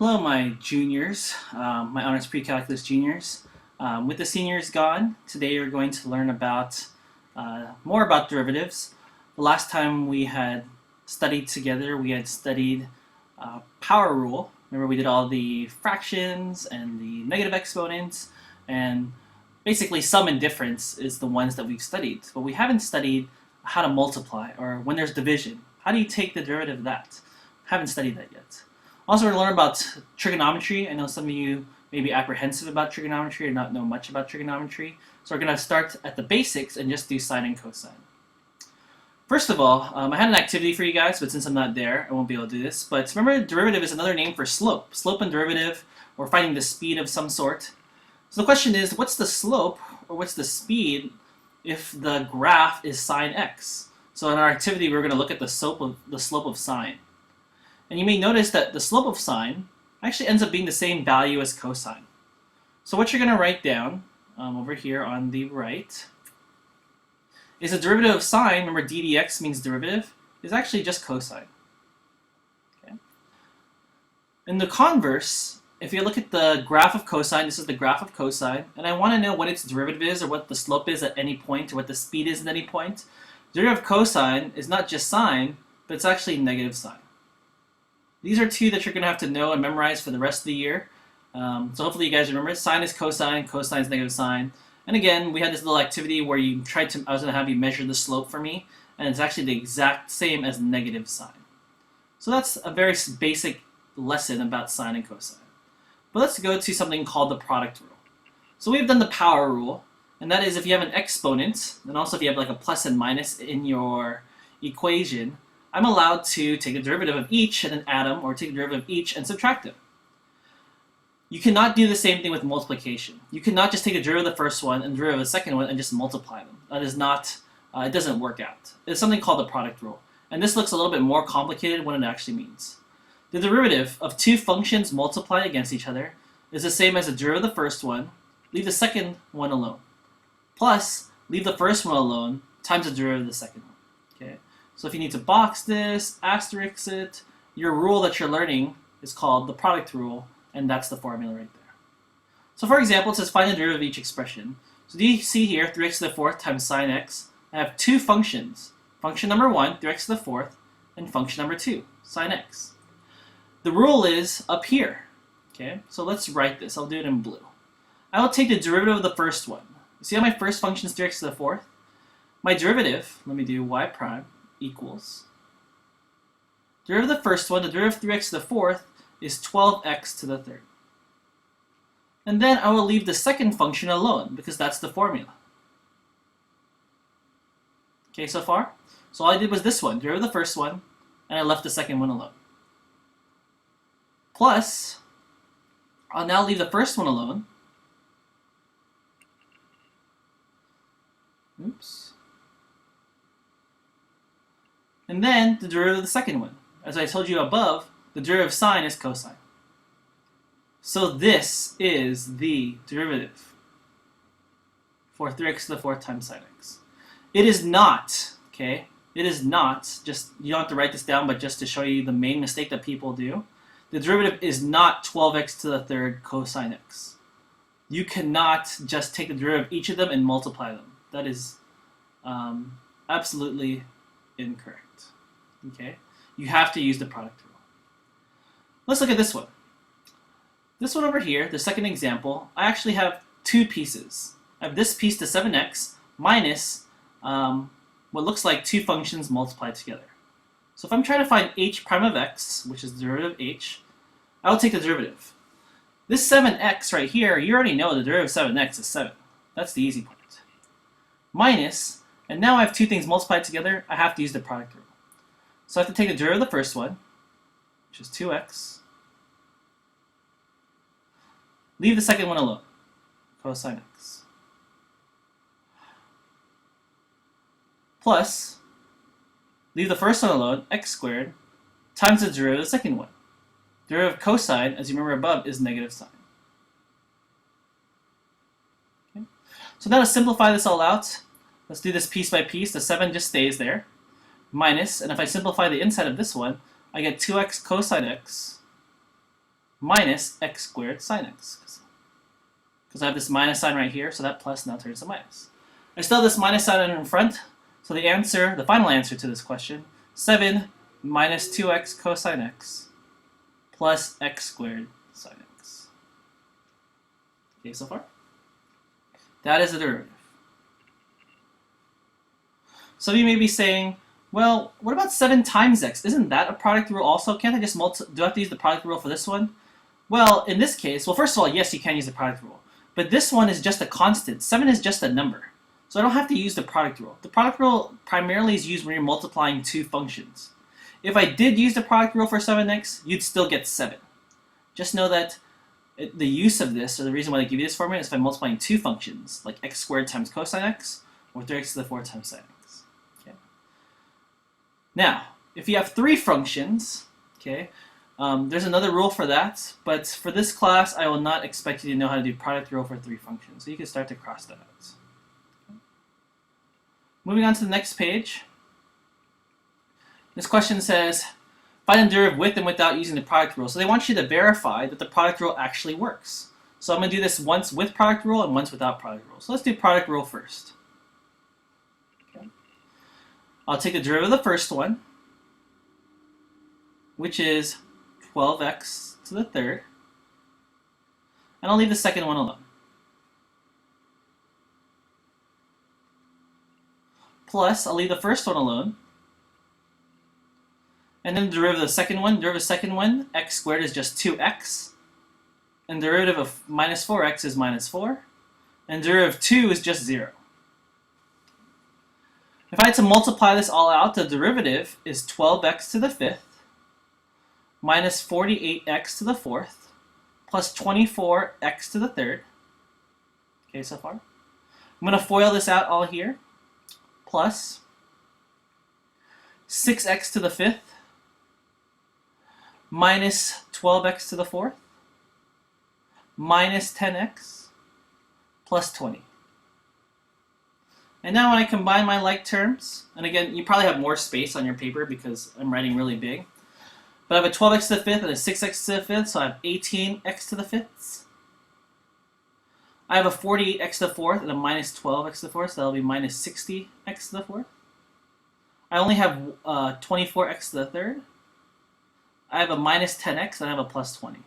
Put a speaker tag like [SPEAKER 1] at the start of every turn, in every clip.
[SPEAKER 1] Hello, my juniors, my honors pre-calculus juniors. With the seniors gone, today we're going to learn about more about derivatives. The last time we had studied together, we had studied power rule. Remember, we did all the fractions and the negative exponents, and basically sum and difference is the ones that we've studied. But we haven't studied how to multiply, or when there's division. How do you take the derivative of that? Haven't studied that yet. Also, we're going to learn about trigonometry. I know some of you may be apprehensive about trigonometry or not know much about trigonometry. So we're going to start at the basics and just do sine and cosine. First of all, I had an activity for you guys, but since I'm not there, I won't be able to do this. But remember, derivative is another name for slope. Slope and derivative, or finding the speed of some sort. So the question is, what's the slope, or what's the speed, if the graph is sine x? So in our activity, we're going to look at the slope of sine. And you may notice that the slope of sine actually ends up being the same value as cosine. So what you're going to write down over here on the right is the derivative of sine. Remember, d dx means derivative, is actually just cosine. Okay. In the converse, if you look at the graph of cosine, this is the graph of cosine, and I want to know what its derivative is, or what the slope is at any point, or what the speed is at any point. The derivative of cosine is not just sine, but it's actually negative sine. These are two that you're going to have to know and memorize for the rest of the year. So hopefully you guys remember. Sine is cosine, cosine is negative sine. And again, we had this little activity where I was going to have you measure the slope for me, and it's actually the exact same as negative sine. So that's a very basic lesson about sine and cosine. But let's go to something called the product rule. So we've done the power rule, and that is if you have an exponent, and also if you have like a plus and minus in your equation, I'm allowed to take a derivative of each and then add them, or take a derivative of each and subtract them. You cannot do the same thing with multiplication. You cannot just take a derivative of the first one and derivative of the second one and just multiply them. That is not, it doesn't work out. It's something called the product rule. And this looks a little bit more complicated when it actually means. The derivative of two functions multiplied against each other is the same as the derivative of the first one, leave the second one alone. Plus, leave the first one alone times the derivative of the second one. Okay? So if you need to box this, asterisk it, your rule that you're learning is called the product rule, and that's the formula right there. So for example, it says find the derivative of each expression. So do you see here, 3x to the fourth times sine x? I have two functions. Function number 1, 3x to the fourth, and function number 2, sine x. The rule is up here. Okay, so let's write this. I'll do it in blue. I will take the derivative of the first one. See how my first function is 3x to the fourth? My derivative, let me do y prime, equals derivative of the first one, the derivative of 3x to the fourth is 12x to the third. And then I will leave the second function alone because that's the formula. Okay, so far? So all I did was this one, derivative of the first one, and I left the second one alone. Plus, I'll now leave the first one alone. Oops. And then the derivative of the second one. As I told you above, the derivative of sine is cosine. So this is the derivative for 3x to the fourth times sine x. It is not, okay, it is not, just, you don't have to write this down, but just to show you the main mistake that people do, the derivative is not 12x to the third cosine x. You cannot just take the derivative of each of them and multiply them. That is absolutely incorrect. Okay, you have to use the product rule. Let's look at this one. This one over here, the second example, I actually have two pieces. I have this piece to 7x minus what looks like two functions multiplied together. So if I'm trying to find h prime of x, which is the derivative of h, I will take the derivative. This 7x right here, you already know the derivative of 7x is 7. That's the easy part. Minus, and now I have two things multiplied together, I have to use the product rule. So I have to take the derivative of the first one, which is 2x. Leave the second one alone, cosine x. Plus, leave the first one alone, x squared, times the derivative of the second one. Derivative of cosine, as you remember above, is negative sine. Okay. So now to simplify this all out, let's do this piece by piece. The 7 just stays there. Minus, and if I simplify the inside of this one, I get 2x cosine x minus x squared sine x. Because I have this minus sign right here, so that plus now turns to minus. I still have this minus sign in front, so the answer, the final answer to this question, 7 minus 2x cosine x plus x squared sine x. Okay, so far? That is the derivative. Some of you may be saying, well, what about 7 times x? Isn't that a product rule also? Can't I just do I have to use the product rule for this one? Well, in this case, well, first of all, yes, you can use the product rule. But this one is just a constant. 7 is just a number. So I don't have to use the product rule. The product rule primarily is used when you're multiplying two functions. If I did use the product rule for 7x, you'd still get 7. Just know that the use of this, or the reason why they give you this formula, is if I'm multiplying two functions, like x squared times cosine x, or 3x to the 4 times sine x. Okay. Now, if you have three functions, okay, there's another rule for that, but for this class, I will not expect you to know how to do product rule for three functions. So you can start to cross that out. Okay. Moving on to the next page. This question says, find and derive with and without using the product rule. So they want you to verify that the product rule actually works. So I'm going to do this once with product rule and once without product rule. So let's do product rule first. Okay. I'll take the derivative of the first one, which is 12x to the third, and I'll leave the second one alone. Plus, I'll leave the first one alone, and then the derivative of the second one, x squared is just 2x, and derivative of minus 4x is minus 4, and derivative of 2 is just 0. If I had to multiply this all out, the derivative is 12x to the fifth, minus 48x to the fourth, plus 24x to the third. Okay, so far. I'm going to FOIL this out all here, plus 6x to the fifth, minus 12x to the fourth, minus 10x, plus 20. And now when I combine my like terms, and again, you probably have more space on your paper because I'm writing really big, but I have a 12x to the fifth and a 6x to the fifth, so I have 18x to the fifths. I have a 48x to the fourth and a minus 12x to the fourth, so that'll be minus 60x to the fourth. I only have 24x to the third. I have a minus 10x and I have a plus 20.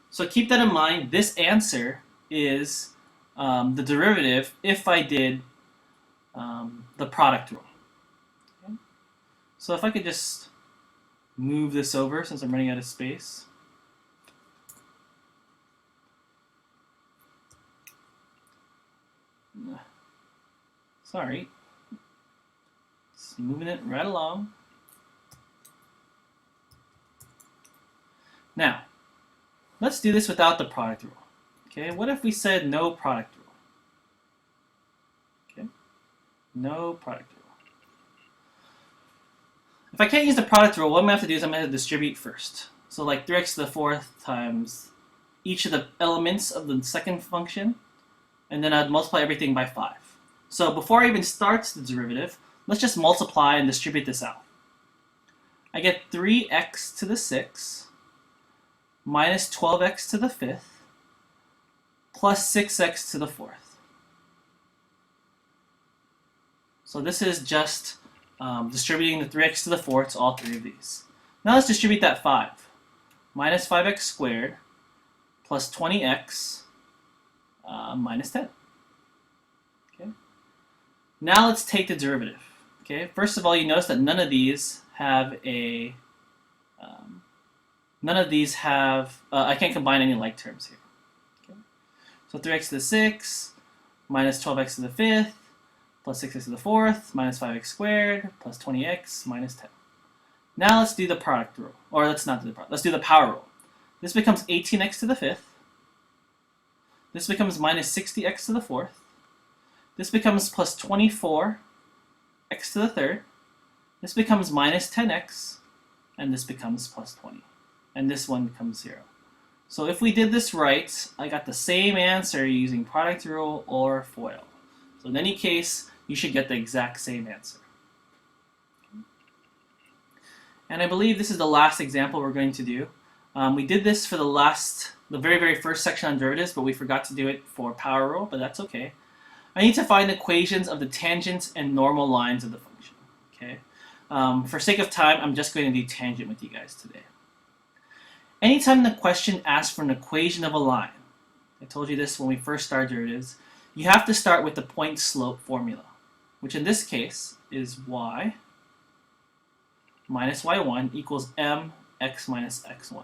[SPEAKER 1] So keep that in mind. This answer is the derivative if I did the product rule. Okay. So if I could just move this over since I'm running out of space. Sorry. Just moving it right along. Now, let's do this without the product rule. Okay, what if we said no product rule? Okay, no product rule. If I can't use the product rule, what I'm going to have to do is I'm going to distribute first. So like 3x to the fourth times each of the elements of the second function, and then I'd multiply everything by 5. So before I even start the derivative, let's just multiply and distribute this out. I get 3x to the 6 minus 12x to the 5th plus 6x to the 4th. So this is just distributing the 3x to the 4th to all three of these. Now let's distribute that 5. Minus 5x squared plus 20x minus 10. Okay. Now let's take the derivative. Okay. First of all, you notice that none of these have a I can't combine any like terms here. Okay. So 3x to the 6 minus 12x to the 5th plus 6x to the 4th minus 5x squared plus 20x minus 10. Now let's do the product rule. Or let's not do the product. Let's do the power rule. This becomes 18x to the 5th. This becomes minus 60x to the 4th. This becomes plus 24x to the 3rd. This becomes minus 10x. And this becomes plus 20. And this one becomes 0. So if we did this right, I got the same answer using product rule or FOIL. So in any case, you should get the exact same answer. And I believe this is the last example we're going to do. We did this for the very first section on derivatives, but we forgot to do it for power rule, but that's okay. I need to find equations of the tangents and normal lines of the function. Okay. For sake of time, I'm just going to do tangent with you guys today. Anytime the question asks for an equation of a line, I told you this when we first started derivatives, you have to start with the point-slope formula, which in this case is y minus y1 equals mx minus x1.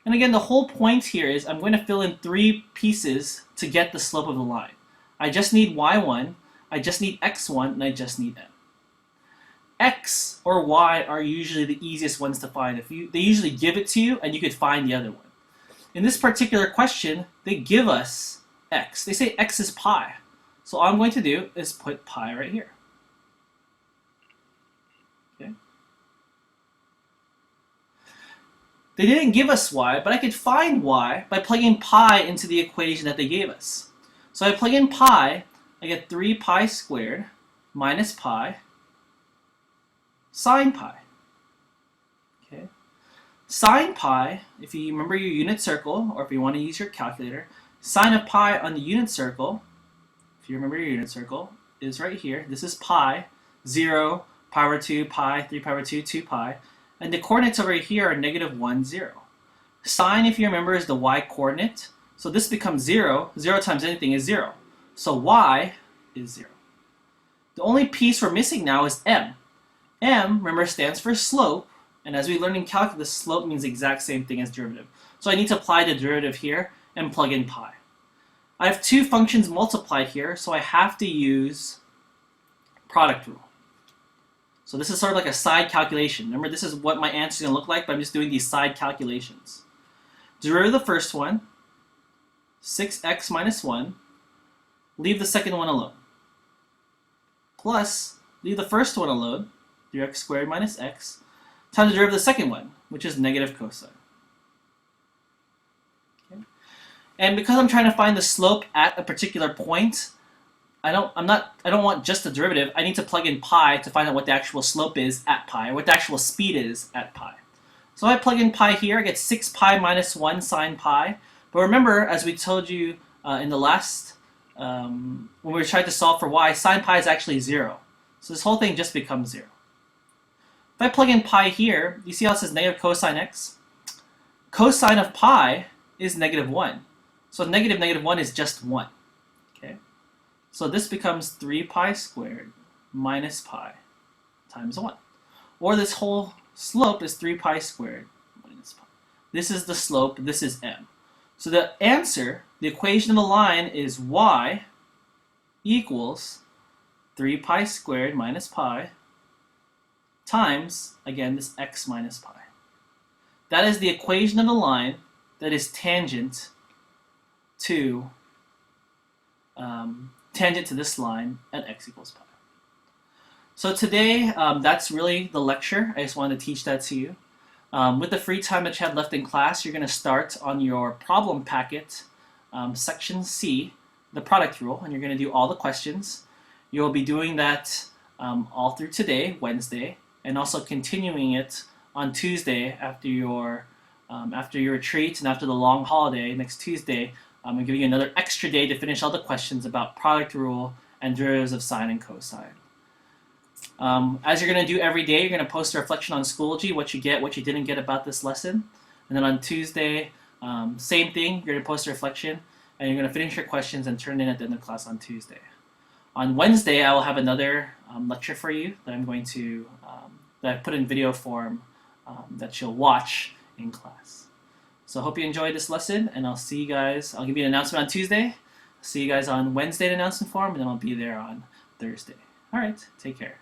[SPEAKER 1] And again, the whole point here is I'm going to fill in 3 pieces to get the slope of the line. I just need y1, I just need x1, and I just need m. X or y are usually the easiest ones to find. They usually give it to you, and you could find the other one. In this particular question, they give us x. They say x is pi. So all I'm going to do is put pi right here. Okay. They didn't give us y, but I could find y by plugging pi into the equation that they gave us. So I plug in pi, I get 3 pi squared minus pi sine pi. Okay. Sine pi, if you remember your unit circle, or if you want to use your calculator, sine of pi on the unit circle, if you remember your unit circle, is right here. This is pi, 0, pi over 2, pi, 3 pi over 2, 2 pi. And the coordinates over here are negative 1, 0. Sine, if you remember, is the y coordinate. So this becomes 0. 0 times anything is 0. So y is 0. The only piece we're missing now is m. M, remember, stands for slope. And as we learned in calculus, slope means the exact same thing as derivative. So I need to apply the derivative here and plug in pi. I have 2 functions multiplied here, so I have to use product rule. So this is sort of like a side calculation. Remember, this is what my answer is going to look like, but I'm just doing these side calculations. Derivative of the first one, 6x minus 1. Leave the second one alone. Plus, leave the first one alone, 3x squared minus x, times the derivative of the second one, which is negative cosine. Okay. And because I'm trying to find the slope at a particular point, I don't want just the derivative. I need to plug in pi to find out what the actual slope is at pi, or what the actual speed is at pi. So I plug in pi here, I get 6 pi minus 1 sine pi. But remember, as we told you in the last, when we were trying to solve for y, sine pi is actually 0. So this whole thing just becomes 0. If I plug in pi here, you see how it says negative cosine x? Cosine of pi is negative 1. So negative negative 1 is just 1. Okay? So this becomes 3 pi squared minus pi times 1. Or this whole slope is 3 pi squared minus pi. This is the slope, this is m. So the answer, the equation of the line is y equals 3 pi squared minus pi times, again, this x minus pi. That is the equation of the line that is tangent to this line at x equals pi. So today, that's really the lecture. I just wanted to teach that to you. With the free time that you had left in class, you're going to start on your problem packet, section C, the product rule, and you're going to do all the questions. You'll be doing that all through today, Wednesday, and also continuing it on Tuesday after your retreat and after the long holiday next Tuesday. I'm giving you another extra day to finish all the questions about product rule and derivatives of sine and cosine. As you're going to do every day, you're going to post a reflection on Schoology, what you get, what you didn't get about this lesson. And then on Tuesday, same thing, you're going to post a reflection, and you're going to finish your questions and turn in at the end of class on Tuesday. On Wednesday, I will have another lecture for you that I'm going to, that I've put in video form that you'll watch in class. So I hope you enjoyed this lesson, and I'll see you guys, I'll give you an announcement on Tuesday. See you guys on Wednesday in announcement form, and then I'll be there on Thursday. All right, take care.